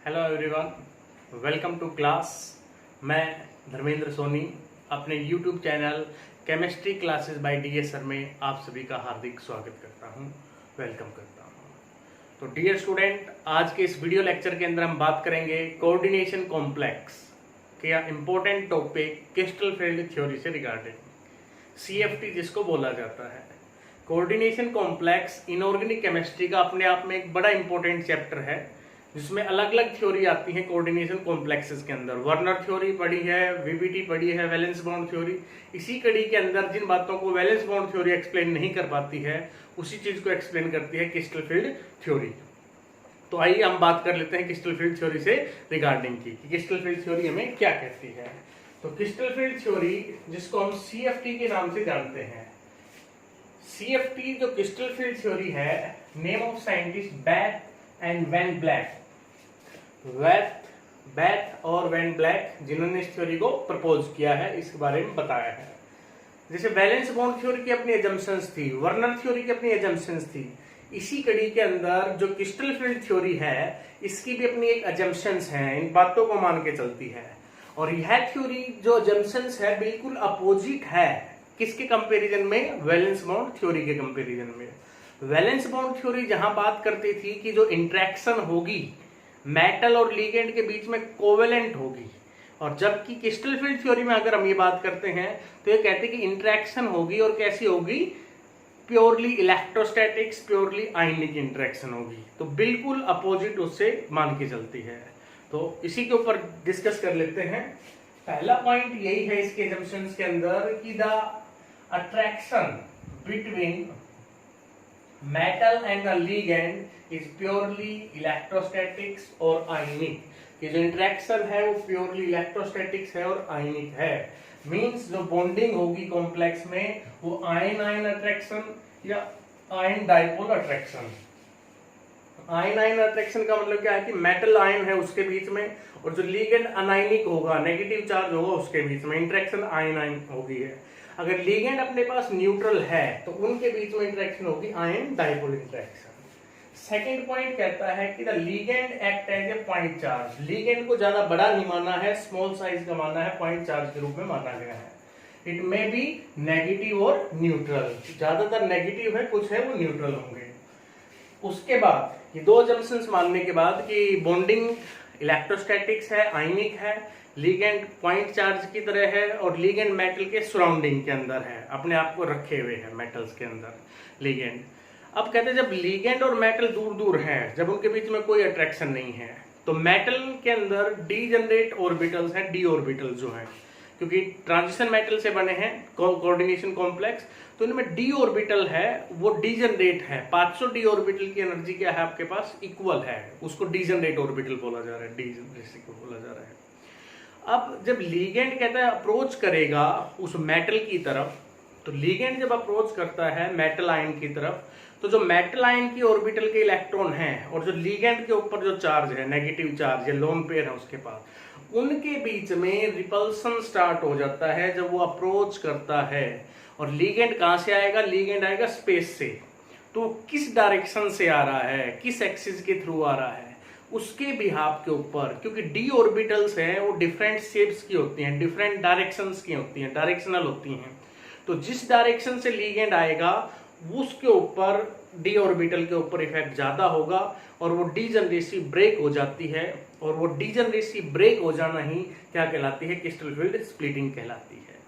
Hello everyone, welcome to class. मैं धर्मेंद्र सोनी अपने YouTube channel chemistry classes by DS sir में आप सभी का हार्दिक स्वागत करता हूं, वेलकम करता हूं। तो डियर स्टूडेंट, आज के इस वीडियो लेक्चर के अंदर हम बात करेंगे कोऑर्डिनेशन कॉम्प्लेक्स के important topic crystal field theory से रिगार्डिंग सीएफटी जिसको बोला जाता है। कोऑर्डिनेशन कॉम्प्लेक्स इनऑर्गेनिक केमिस्ट्री का अपने आप में एक बड़ा इंपॉर्टेंट चैप्टर है जिसमें अलग अलग थ्योरी आती है कोऑर्डिनेशन कॉम्प्लेक्सेस के अंदर। वर्नर थ्योरी पढ़ी है, वीबीटी पढ़ी है, वैलेंस बॉन्ड थ्योरी। इसी कड़ी के अंदर जिन बातों को वैलेंस बॉन्ड थ्योरी एक्सप्लेन नहीं कर पाती है उसी चीज को एक्सप्लेन करती है क्रिस्टल फील्ड थ्योरी। तो आइए हम बात कर लेते हैं क्रिस्टल फील्ड थ्योरी से रिगार्डिंग की कि क्रिस्टल फील्ड थ्योरी हमें क्या कहती है। तो क्रिस्टल फील्ड थ्योरी जिसको हम सीएफटी के नाम से जानते हैं, सीएफटी जो क्रिस्टल फील्ड थ्योरी है, name of scientist Bethe and Van Vleck, Bethe और वैन ब्लैक जिन्होंने इस थ्योरी को प्रपोज किया है, इसके बारे में बताया है। जैसे वैलेंस बॉन्ड थ्योरी की अपनी एजम्पशंस थी, वर्नर थ्योरी की अपनी एजम्पशंस थी, इसी कड़ी के अंदर जो क्रिस्टल फील्ड थ्योरी है इसकी भी अपनी एक एजम्पशंस हैं, इन बातों को मान के चलती है। और यह थ्योरी जो एजम्पशंस है बिल्कुल अपोजिट है किसके कंपेरिजन में? वैलेंस बॉन्ड थ्योरी के कंपेरिजन में। वैलेंस बॉन्ड थ्योरी जहां बात करती थी कि जो इंट्रैक्शन होगी मेटल और लिगेंड के बीच में कोवेलेंट होगी, और जबकि क्रिस्टल फील्ड थ्योरी में अगर हम ये बात करते हैं तो ये कहते हैं कि इंट्रैक्शन होगी और कैसी होगी? प्योरली इलेक्ट्रोस्टैटिक्स, प्योरली आयनिक इंट्रैक्शन होगी। तो बिल्कुल अपोजिट उससे मान के चलती है। तो इसी के ऊपर डिस्कस कर लेते हैं। पहला पॉइंट यही है इसके एजम्पशंस के अंदर कि the attraction between metal and the ligand is purely electrostatics और आयनिक। ये जो इंट्रैक्शन है वो प्योरली इलेक्ट्रोस्टैटिक्स है और आयनिक है। मींस जो बॉन्डिंग होगी कॉम्प्लेक्स में वो आयन आयन अट्रैक्शन या ion dipole attraction. Ion ion attraction का मतलब क्या है कि मेटल आयन है उसके बीच में और जो लिगेंड अनायनिक होगा, नेगेटिव चार्ज होगा उसके बीच में इंट्रैक्शन आयन आयन होगी है। अगर लिगेंड अपने पास न्यूट्रल है तो उनके बीच में इंटरेक्शन होगी ion dipole interaction. Second point कहता है कि the ligand act as a point charge. Ligand को ज्यादा बड़ा नहीं माना है, स्मॉल साइज का माना है, पॉइंट चार्ज के रूप में माना गया है। इट मे बी नेगेटिव और न्यूट्रल, ज्यादातर नेगेटिव है, कुछ है वो न्यूट्रल होंगे। उसके बाद ये दो जंक्शंस मानने के बाद कि बॉन्डिंग इलेक्ट्रोस्टैटिक्स है, आयनिक है, लिगेंड पॉइंट चार्ज की तरह है और लिगेंड मेटल के सराउंडिंग के अंदर है, अपने आप को रखे हुए हैं मेटल्स के अंदर लिगेंड। अब कहते हैं जब लिगेंड और मेटल दूर दूर हैं, जब उनके बीच में कोई अट्रैक्शन नहीं है, तो मेटल के अंदर डीजनरेट ऑर्बिटल्स हैं, डी ऑर्बिटल जो हैं, क्योंकि ट्रांजिशन मेटल से बने हैं कोऑर्डिनेशन कॉम्प्लेक्स, तो इनमें डी ऑर्बिटल है वो डीजनरेट है। 500 डी ऑर्बिटल की एनर्जी क्या है आपके पास? इक्वल है, उसको डीजनरेट ऑर्बिटल बोला जा रहा है, डीजनरेसी को बोला जा रहा है। अब जब लिगेंड कहता है अप्रोच करेगा उस मेटल की तरफ, तो लिगेंड जब अप्रोच करता है मेटल आयन की तरफ, तो जो मेटल आयन की ऑर्बिटल के इलेक्ट्रॉन हैं और जो लिगेंड के ऊपर जो चार्ज है, नेगेटिव चार्ज या लोन पेयर है उसके पास, उनके बीच में रिपल्सन स्टार्ट हो जाता है जब वो अप्रोच करता है। और लिगेंड कहां से आएगा? लिगेंड आएगा स्पेस से। तो किस डायरेक्शन से आ रहा है, किस एक्सिस के थ्रू आ रहा है, उसके बिहाफ के ऊपर, क्योंकि डी ऑर्बिटल्स हैं वो डिफरेंट शेप्स की होती हैं, डिफरेंट डायरेक्शंस की होती हैं, डायरेक्शनल होती हैं। तो जिस डायरेक्शन से लिगेंड आएगा उसके ऊपर डी ऑर्बिटल के ऊपर इफेक्ट ज्यादा होगा और वो डीजनरेसी ब्रेक हो जाती है। और वो डीजनरेसी ब्रेक हो जाना ही क्या कहलाती है? क्रिस्टल फील्ड स्प्लिटिंग कहलाती है।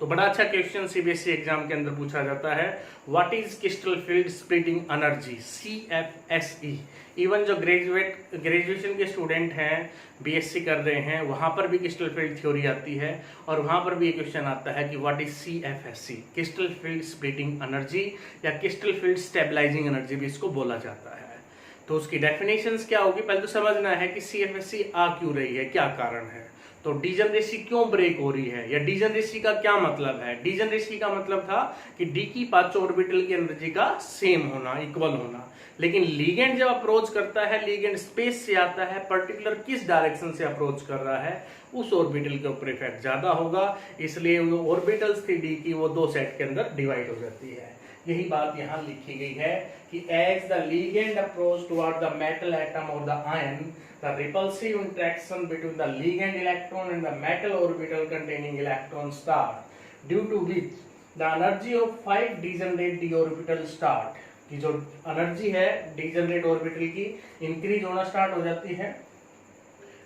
तो बड़ा अच्छा क्वेश्चन सीबीएसई एग्जाम के अंदर पूछा जाता है, what is crystal field splitting energy, CFSE। Even जो ग्रेजुएशन के स्टूडेंट हैं, बीएससी कर रहे हैं, वहां पर भी क्रिस्टल फील्ड थ्योरी आती है और वहां पर भी ये क्वेश्चन आता है कि what is CFSE, crystal field splitting energy या क्रिस्टल फील्ड स्टेबलाइजिंग एनर्जी भी इसको बोला जाता है। तो उसकी डेफिनेशंस क्या होगी? पहले तो समझना है कि CFSE आ क्यों रही है, क्या कारण है। तो डीजनरेसी क्यों ब्रेक हो रही है, या डीजनरेसी का क्या मतलब है? डीजनरेसी का मतलब था कि डी की 5 ऑर्बिटल की एनर्जी का सेम होना, इक्वल होना। लेकिन लिगेंड जब अप्रोच करता है, लिगेंड स्पेस से आता है, पर्टिकुलर किस डायरेक्शन से अप्रोच कर रहा है उस ऑर्बिटल के ऊपर इफेक्ट ज्यादा होगा, इसलिए वो ऑर्बिटल्स थी डी की वो 2 सेट के अंदर डिवाइड हो जाती है। यही बात यहाँ लिखी गई है कि as the ligand approach toward the metal atom और the ion, the repulsive interaction between the ligand electron and the metal orbital containing electron start, due to which the energy of 5 degenerate d orbital start, कि जो energy है degenerate orbital की increase होना start हो जाती है।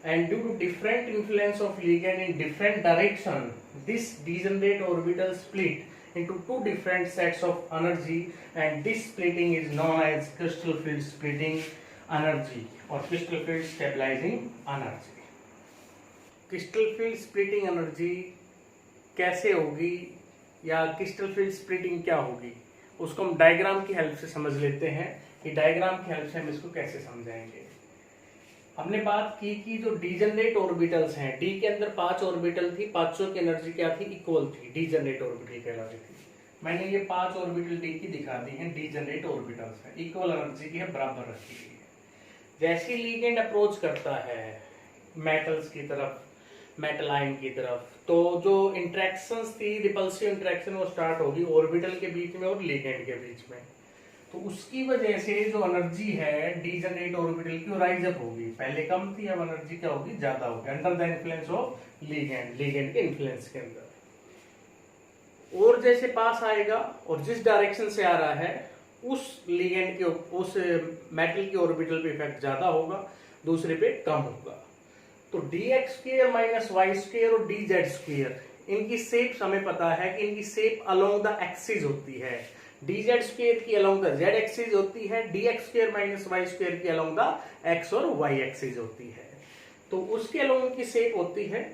And due to different influence of ligand in different direction, this degenerate orbital split into two different sets of energy, and this splitting is known as crystal field splitting energy or crystal field stabilizing energy. Crystal field splitting energy कैसे होगी या crystal field splitting क्या होगी, उसको हम diagram की help से समझ लेते हैं कि डायग्राम की हेल्प से हम इसको कैसे समझाएंगे। हमने बात की कि जो डीजनरेट ऑर्बिटल्स हैं, डी के अंदर 5 ऑर्बिटल थी, पांचों की एनर्जी क्या थी, इक्वल थी, डीजनरेट ऑर्बिटल कहला रही थी। मैंने ये 5 ऑर्बिटल डी की दिखा दी हैं, डीजनरेट ऑर्बिटल्स हैं, इक्वल एनर्जी की है, बराबर रखी गई है। जैसे लिगेंड अप्रोच करता है मेटल्स की तरफ, मेटल आयन की तरफ, तो जो इंटरेक्शंस थी, रिपल्सिव इंटरेक्शन वो स्टार्ट होगी ऑर्बिटल के बीच में और लिगेंड के बीच में। तो उसकी वजह से जो एनर्जी है डीजनरेट ऑर्बिटल की राइज अप होगी, पहले कम थी, अब एनर्जी क्या होगी, ज्यादा होगी, under the influence of ligand, ligand के इन्फ्लुएंस के अंदर। और जैसे पास आएगा और जिस डायरेक्शन से आ रहा है उस लिगेंड के, उस मेटल की ऑर्बिटल पे इफेक्ट ज्यादा होगा, दूसरे पे कम होगा। तो dx square minus Y square और dz स्क्वायर, इनकी शेप हमें पता है कि इनकी शेप अलोंग द एक्सिस होती है, dz स्क्वायर की अलोंग द z एक्सिस होती है, dx square minus Y square की अलोंग द x और y एक्सिस होती है। तो उसके अलोंग की शेप होती है,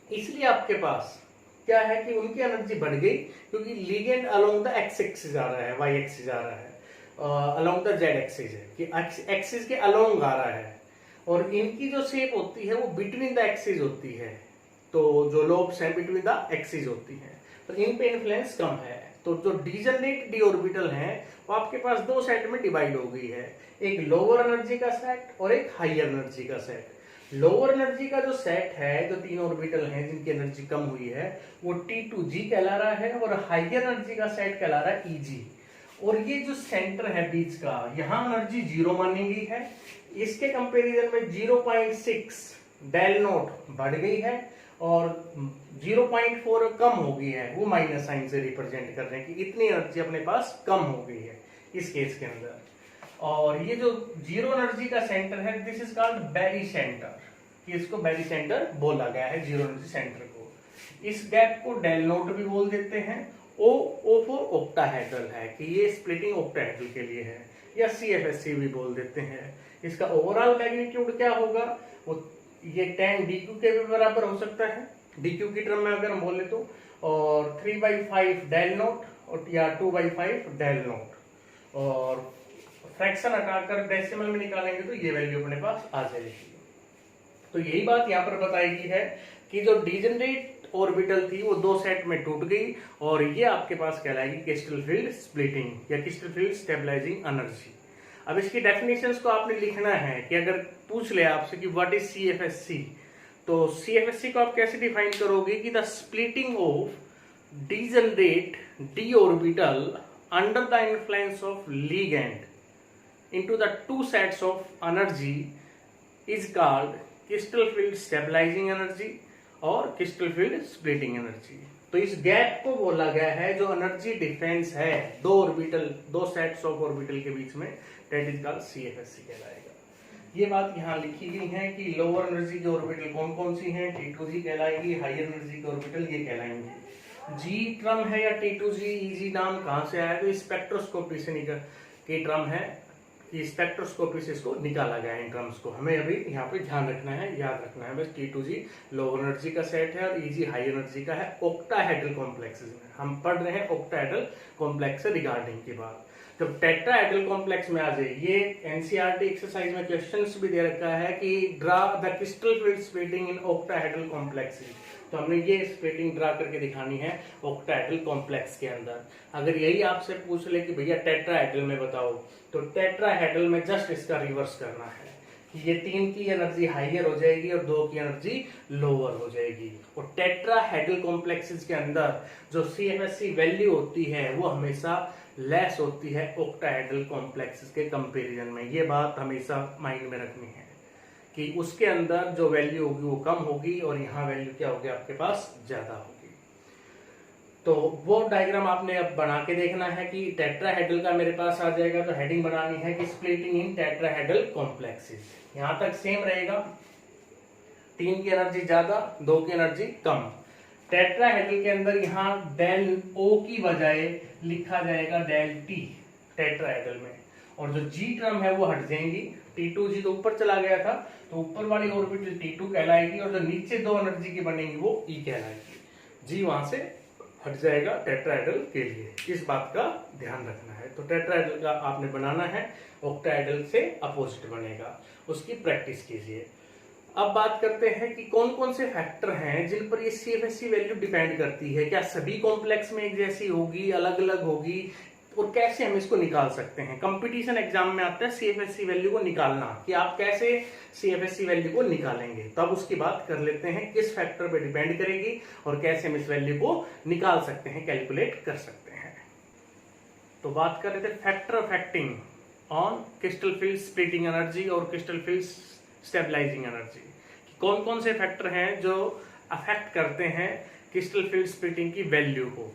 इसलिए आपके पास क्या है कि उनकी एनर्जी बढ़ गई क्योंकि ligand along the x axis आ रहा है, y एक्सिस आ रहा है, अलोंग द z एक्सिस है कि एक्सिस के अलोंग आ रहा है, और इनकी जो शेप होती है वो बिटवीन द एक्सिस होती है, तो जो लोब्स हैं बिटवीन द एक्सिस होती हैं, तो इन पे इन्फ्लुएंस कम है। तो जो डीजनरेट डी ऑर्बिटल है वो आपके पास 2 सेट में डिवाइड हो गई है, एक लोअर एनर्जी का सेट और एक हायर एनर्जी का सेट। लोअर एनर्जी का जो सेट है, जो 3 ऑर्बिटल हैं जिनकी एनर्जी कम हुई है, वो T2G कहला रहा है, और हायर एनर्जी का सेट कहला रहा है EG। और ये जो सेंटर है बीच का, यहाँ एनर्जी 0 मानी गई है, इसके कंपेरिजन में 0.6 डेल नोट बढ़ गई है और 0.4 कम हो गई है, वो माइनस साइन से रिप्रेजेंट करने की, इतनी एनर्जी अपने पास कम हो गई है इस केस के अंदर। और ये जो जीरो एनर्जी का सेंटर है, this is called barycentre, इसको बेरी सेंटर बोला गया है जीरो एनर्जी सेंटर को। इस गैप को डेल नोट भी बोल देते हैं। ओ फॉर ऑक्टाहेड्रल है कि ये स्प्लिटिंग ऑक्टाहेड्रल के लिए है, या CFSC भी बोल देते हैं। इसका ओवरऑल मैग्नीट्यूड क्या होगा, वो ये 10 dq के भी बराबर हो सकता है, dq की टर्म में अगर हम बोले तो, और 3/5 डेल नोट और या 2/5 डेल नोट, और फ्रैक्शन हटाकर डेसिमल में निकालेंगे तो ये वैल्यू अपने पास आ जाएगी। तो यही बात यहाँ पर बताई गई है कि जो डीजनरेट ऑर्बिटल थी वो 2 सेट में टूट गई, और ये आपके पास कहलाएगी क्रिस्टल फील्ड स्प्लिटिंग या क्रिस्टल फील्ड स्टेबलाइजिंग एनर्जी। अब इसकी डेफिनेशंस को आपने लिखना है कि अगर पूछ ले आपसे कि व्हाट इज CFSC, तो CFSC को आप कैसे डिफाइन करोगे कि the splitting of degenerate D orbital under the influence of ligand into the 2 sets of energy is called crystal field stabilising energy और क्रिस्टल फील्ड स्प्लिटिंग एनर्जी। तो इस gap को बोला गया है जो एनर्जी डिफरेंस है 2 सेट्स ऑफ ऑर्बिटल के बीच में, दैट इज कॉल्ड CFSC कहलाएगा। ये बात यहाँ लिखी गई है कि लोअर एनर्जी की ऑर्बिटल कौन कौन सी हैं, T2G कहलाएगी, हायर एनर्जी की ऑर्बिटल ये कहलाएंगे। G टर्म है या T2G EG नाम कहाँ से आया, तो स्पेक्ट्रोस्कोपी से की टर्म है कि स्पेक्ट्रोस्कोपी से इसको निकाला गया है। इन टर्म्स को हमें अभी यहाँ पे ध्यान रखना है, याद रखना है बस। T2G लो एनर्जी का सेट है और EG हाई एनर्जी का है। ऑक्टाहेड्रल कॉम्प्लेक्सेस में हम पढ़ रहे हैं ऑक्टाहेड्रल कॉम्प्लेक्स से रिगार्डिंग की बात। जब टेट्राहेड्रल कॉम्प्लेक्स में आ जाए, ये NCERT एक्सरसाइज में क्वेश्चंस भी दे रखा है कि draw the crystal field splitting in octahedral complexes, तो हमने ये स्प्लिटिंग ड्रा करके दिखानी है ऑक्टाहेड्रल कॉम्प्लेक्स के अंदर। अगर यही आपसे पूछ ले कि भैया टेट्राहेड्रल में बताओ, तो टेट्राहेड्रल में जस्ट इसका रिवर्स करना है कि ये 3 की एनर्जी हाइयर हो जाएगी और 2 की एनर्जी लोअर हो जाएगी। और टेट्राहेड्रल कॉम्प्लेक्सेस के अंदर जो CFSC वैल्यू होती है वो हमेशा लेस होती है ऑक्टाहेड्रल कॉम्प्लेक्सेस के कंपैरिजन में। ये बात हमेशा माइंड में रखनी है कि उसके अंदर जो वैल्यू होगी वो कम होगी और यहाँ वैल्यू क्या होगी आपके पास ज्यादा होगी। तो वो डायग्राम आपने अब बना के देखना है कि टेट्राहेड्रल का मेरे पास आ जाएगा, तो हेडिंग बनानी है कि स्प्लिटिंग इन टेट्राहेड्रल कॉम्प्लेक्सेस। यहां तक सेम रहेगा, 3 की एनर्जी ज्यादा, 2 की एनर्जी कम। टेट्राहेड्रल के अंदर यहाँ डेल ओ की बजाय लिखा जाएगा डेल टी टेट्राहेड्रल में, और जो जी टर्म है वो हट जाएंगी। T2G तो ऊपर चला गया था, तो ऊपर वाली ऑर्बिटल T2 कहलाएगी और जो नीचे 2 एनर्जी की बनेगी वो E कहलाएगी। जी वहां से हट जाएगा टेट्राहेड्रल के लिए, इस बात का ध्यान रखना है। तो टेट्राहेड्रल का आपने बनाना है, ऑक्टाहेड्रल से अपोजिट बनेगा, उसकी प्रैक्टिस कीजिए। अब बात करते हैं कि कौन कौन से फैक्टर हैं जिन पर ये CFSE वैल्यू डिपेंड करती है। क्या सभी कॉम्प्लेक्स में एक जैसी होगी, अलग अलग होगी, और कैसे हम इसको निकाल सकते हैं। कंपटीशन एग्जाम में आता है CFSE वैल्यू को निकालना, कि आप कैसे CFSE वैल्यू को निकालेंगे। तब उसकी बात कर लेते हैं किस फैक्टर पे डिपेंड करेगी और कैसे हम इस वैल्यू को निकाल सकते हैं, कैलकुलेट कर सकते हैं। तो बात कर रहे थे factor affecting on crystal field splitting energy और क्रिस्टल फील्ड स्टेबलाइजिंग एनर्जी। कौन कौन से फैक्टर हैं जो अफेक्ट करते हैं क्रिस्टल फील्ड स्प्लिटिंग की वैल्यू को।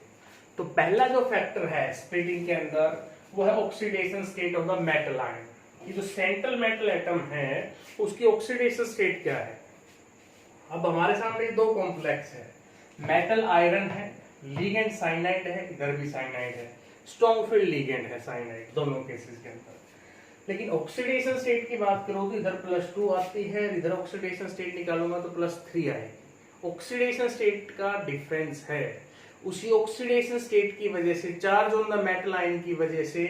तो पहला जो फैक्टर है स्प्लिटिंग के अंदर वो है oxidation state of the metal ion. कि जो सेंट्रल मेटल एटम है उसकी ऑक्सीडेशन स्टेट क्या है। अब हमारे सामने 2 कॉम्प्लेक्स है, मेटल आयरन है, लिगेंड साइनाइड है, इधर भी साइनाइड है, स्ट्रॉन्ग फील्ड लिगेंड है साइनाइड दोनों केसेस के अंदर। लेकिन ऑक्सीडेशन स्टेट की बात करो तो इधर +2 आती है, इधर ऑक्सीडेशन स्टेट निकालूंगा तो +3 आएगी। ऑक्सीडेशन स्टेट का डिफरेंस है, उसी ऑक्सीडेशन स्टेट की वजह से, charge on the metal ion की वजह से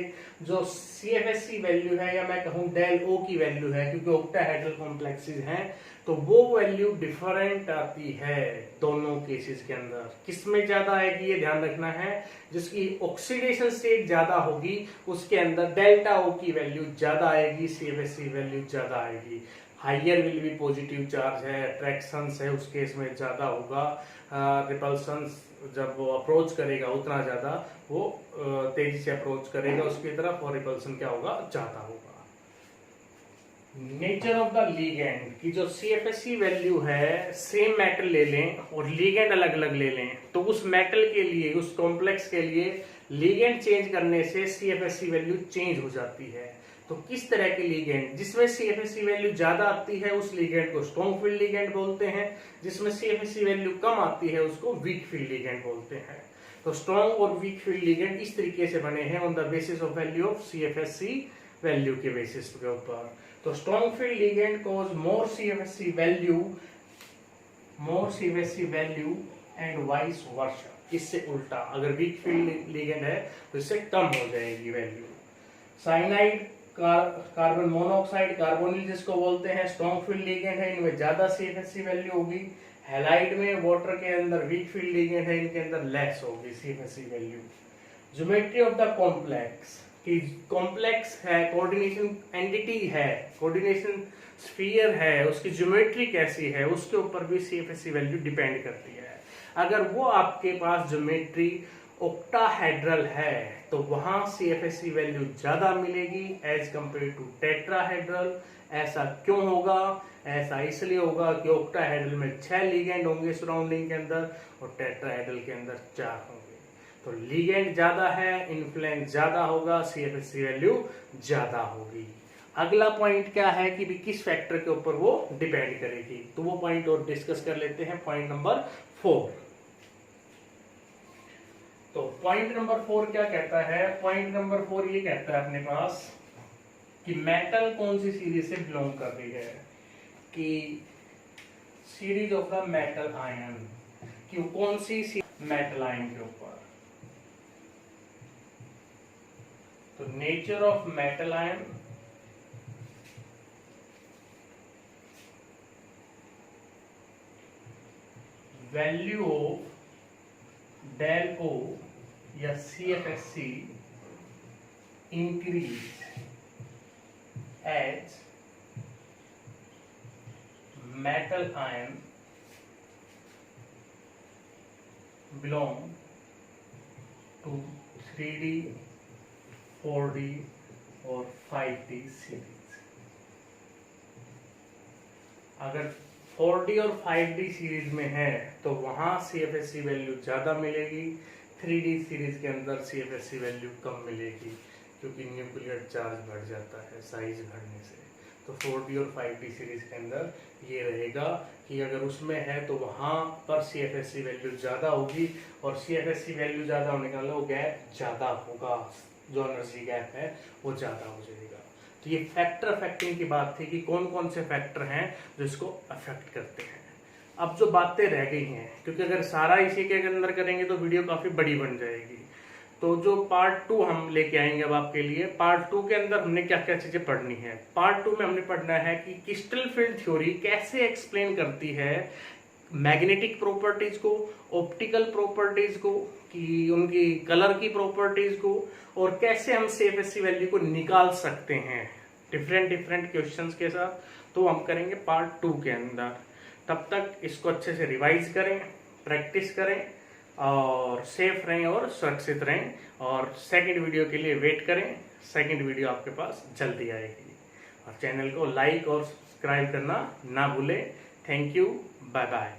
जो CFSE वैल्यू है, या मैं कहूं डेल O की वैल्यू है, क्योंकि ऑक्टाहेड्रल कॉम्प्लेक्सेस हैं, तो वो वैल्यू डिफरेंट आती है दोनों केसेस के अंदर। किसमें ज्यादा आएगी ये ध्यान रखना है, जिसकी ऑक्सीडेशन स्टेट ज्यादा होगी उसके अंदर डेल्टा O की वैल्यू ज्यादा आएगी, CFSE वैल्यू ज्यादा आएगी। Higher will be positive charge है, अट्रैक्शन है, उस केस में ज्यादा होगा, रिपल्शन जब वो अप्रोच करेगा उतना ज्यादा वो तेजी से अप्रोच करेगा उसकी तरफ, और रिपल्शन क्या होगा ज्यादा होगा। नेचर ऑफ द लीगेंड की जो CFSE वैल्यू है, सेम मेटल ले लें और लीगेंड अलग अलग ले लें, तो उस मेटल के लिए, उस कॉम्प्लेक्स के लिए लीगेंड चेंज करने से CFSE वैल्यू चेंज हो जाती है। तो किस तरह के लीगेंड, जिसमें CFSE वैल्यू ज्यादा आती है उस लीगेंड को स्ट्रॉन्ग फील्ड लीगेंड बोलते हैं, जिसमें CFSE वैल्यू कम आती है उसको वीक फील्ड लीगेंड बोलते हैं। तो स्ट्रॉन्ग और वीक फील्ड लीगेंड इस तरीके से बने हैं on the basis of value of CFSE value के बेसिस के ऊपर। तो strong field ligand cause more CFSE value and vice versa. इससे उल्टा अगर वीक फील्ड लीगेंड है तो इससे कम हो जाएगी value. Cyanide, carbon monoxide, carbonyl जिसको बोलते हैं, स्ट्रॉन्ग फील्ड लिगेंड है, इनमें ज्यादा CFSE वैल्यू होगी। हैलाइड में वाटर के अंदर वीक फील्ड लिगेंड है, इनके अंदर लेस होगी CFSE value. Geometry of the complex, कि कॉम्प्लेक्स है, कोऑर्डिनेशन एंटिटी है, कोऑर्डिनेशन स्फीयर है, उसकी ज्योमेट्री कैसी है उसके ऊपर भी CFSE वैल्यू डिपेंड करती है। अगर वो आपके पास ज्योमेट्री ऑक्टाहेड्रल है तो वहां CFSE वैल्यू ज्यादा मिलेगी एज कंपेयर टू टेट्राहेड्रल। ऐसा क्यों होगा? ऐसा इसलिए होगा कि ऑक्टाहेड्रल में 6 लिगेंड होंगे सराउंडिंग के अंदर और टेट्राहेड्रल के अंदर 4 होंगे। तो लिगेंड ज्यादा है, इन्फ्लुएंस ज्यादा होगा, CFSE वैल्यू ज्यादा होगी। अगला पॉइंट क्या है कि भी किस फैक्टर के ऊपर वो डिपेंड करेगी, तो वो पॉइंट और डिस्कस कर लेते हैं। Point number 4। तो पॉइंट नंबर 4 क्या कहता है? पॉइंट नंबर 4 ये कहता है अपने पास कि मेटल कौन सी सीरीज से बिलोंग कर रही है, कि series of the metal ion, कि कौन सी मेटल आयन के ऊपर। तो nature of metal ion, value of del O या CFSE increase as metal ion belong to 3D 4D और 5D सीरीज। अगर 4D और 5D सीरीज में है तो वहां CFSC वैल्यू ज़्यादा मिलेगी, 3D सीरीज के अंदर CFSC वैल्यू कम मिलेगी, क्योंकि न्यूक्लियर चार्ज बढ़ जाता है साइज बढ़ने से। तो 4D और 5D सीरीज के अंदर ये रहेगा कि अगर उसमें है तो वहाँ पर CFSC वैल्यू ज़्यादा होगी, और CFSC वैल्यू ज़्यादा होने का वो गैप ज़्यादा होगा, जो एनर्जी गैप है वो ज़्यादा हो जाएगा। तो ये फैक्टर अफेक्टिंग की बात थी कि कौन कौन से फैक्टर हैं जो इसको अफेक्ट करते हैं। अब जो बातें रह गई हैं, क्योंकि अगर सारा इसी के अंदर करेंगे तो वीडियो काफ़ी बड़ी बन जाएगी, तो जो पार्ट 2 हम लेके आएंगे अब आपके लिए। पार्ट 2 के अंदर हमने क्या क्या चीजें पढ़नी है। पार्ट 2 में हमने पढ़ना है कि क्रिस्टल फील्ड थ्योरी कैसे एक्सप्लेन करती है मैग्नेटिक प्रॉपर्टीज को, ऑप्टिकल प्रॉपर्टीज को, कि उनकी कलर की प्रॉपर्टीज को, और कैसे हम CFSC वैल्यू को निकाल सकते हैं डिफरेंट क्वेश्चंस के साथ। तो हम करेंगे पार्ट 2 के अंदर। तब तक इसको अच्छे से रिवाइज करें, प्रैक्टिस करें, और सेफ रहें और सुरक्षित रहें, और सेकंड वीडियो के लिए वेट करें। सेकंड वीडियो आपके पास जल्दी आएगी, और चैनल को लाइक और सब्सक्राइब करना ना भूलें। Thank you, bye bye.